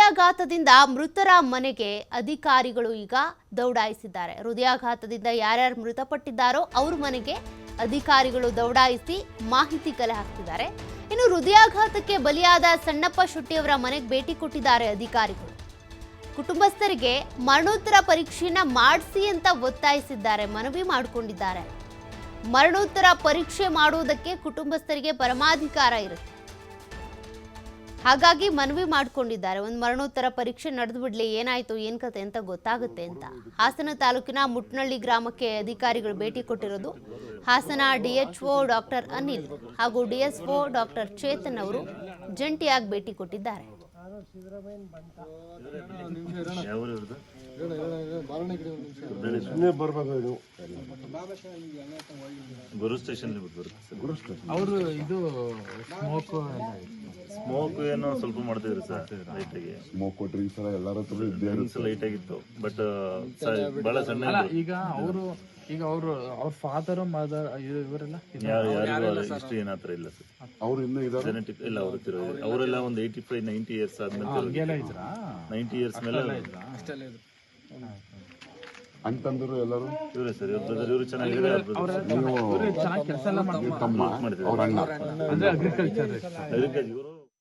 ಹೃದಯಾಘಾತದಿಂದ ಮೃತರ ಮನೆಗೆ ಅಧಿಕಾರಿಗಳು ಈಗ ದೌಡಾಯಿಸಿದ್ದಾರೆ. ಹೃದಯಾಘಾತದಿಂದ ಯಾರ್ಯಾರು ಮೃತಪಟ್ಟಿದ್ದಾರೋ ಅವ್ರ ಮನೆಗೆ ಅಧಿಕಾರಿಗಳು ದೌಡಾಯಿಸಿ ಮಾಹಿತಿ ಕಲೆ ಹಾಕ್ತಿದ್ದಾರೆ. ಇನ್ನು ಹೃದಯಾಘಾತಕ್ಕೆ ಬಲಿಯಾದ ಸಣ್ಣಪ್ಪ ಶೆಟ್ಟಿಯವರ ಮನೆಗೆ ಭೇಟಿ ಕೊಟ್ಟಿದ್ದಾರೆ ಅಧಿಕಾರಿಗಳು. ಕುಟುಂಬಸ್ಥರಿಗೆ ಮರಣೋತ್ತರ ಪರೀಕ್ಷೆಯನ್ನ ಮಾಡಿಸಿ ಅಂತ ಒತ್ತಾಯಿಸಿದ್ದಾರೆ, ಮನವಿ ಮಾಡಿಕೊಂಡಿದ್ದಾರೆ. ಮರಣೋತ್ತರ ಪರೀಕ್ಷೆ ಮಾಡುವುದಕ್ಕೆ ಕುಟುಂಬಸ್ಥರಿಗೆ ಪರಮಾಧಿಕಾರ ಇರುತ್ತೆ, ಹಾಗಾಗಿ ಮನವಿ ಮಾಡಿಕೊಂಡಿದ್ದಾರೆ. ಒಂದು ಮರಣೋತ್ತರ ಪರೀಕ್ಷೆ ನಡೆದು ಬಿಡ್ಲಿ, ಏನಾಯ್ತು ಏನ್ ಕತೆ ಅಂತ ಗೊತ್ತಾಗುತ್ತೆ ಅಂತ. ಹಾಸನ ತಾಲೂಕಿನ ಮುಟ್ನಳ್ಳಿ ಗ್ರಾಮಕ್ಕೆ ಅಧಿಕಾರಿಗಳು ಭೇಟಿ ಕೊಟ್ಟಿರೋದು. ಹಾಸನ ಡಿಎಚ್ಒ ಡಾಕ್ಟರ್ ಅನಿಲ್ ಹಾಗೂ ಡಿಎಸ್ಒ ಡಾಕ್ಟರ್ ಚೇತನ್ ಅವರು ಜಂಟಿಯಾಗಿ ಭೇಟಿ ಕೊಟ್ಟಿದ್ದಾರೆ. ಸ್ಮೋಕ್ ಏನೋ ಸ್ವಲ್ಪ ಮಾಡ್ತಿದ್ರು ಸರ್, ಲೈಟಾಗಿ ಸ್ಮೋಕ್ ಡ್ರಿಂಕ್ಸ್ ಎಲ್ಲ ಎಲ್ಲರ ಹತ್ರ ಡ್ರಿಂಕ್ಸ್ ಲೈಟ್ ಆಗಿತ್ತು, ಬಟ್ ಬಹಳ ಸಣ್ಣ. ಈಗ ಅವರು ಅವ್ರ ಫಾದರ್ ಮದರ್ ಇವರೆಲ್ಲ ಯಾರಿಗೂ ಹಿಸ್ಟ್ರಿ ಏನಾತ್ರ ಇಲ್ಲ ಸರ್. ಅವ್ರು ಇನ್ನೂ ಇದ್ದಾರೆ, ಜೆನೆಟಿಕ್ ಇಲ್ಲ ಅವರು ಅವರೆಲ್ಲ ಒಂದು 85-90 ಇಯರ್ಸ್ ಆದ್ಮೇಲೆ 90 ಇಯರ್ಸ್ ಮೇಲೆ ಅಂತಂದ್ರು ಎಲ್ಲರೂ ಇವರೇ ಸರ್. ಇವರು ಚೆನ್ನಾಗಿದ್ದಾರೆ, ಚೆನ್ನಾಗಿ ಕೆಲಸ ಎಲ್ಲ ತಮ್ಮ ಅವ್ರ ಅಣ್ಣ ಅಗ್ರಿಕಲ್ಚರ್ ಇವರು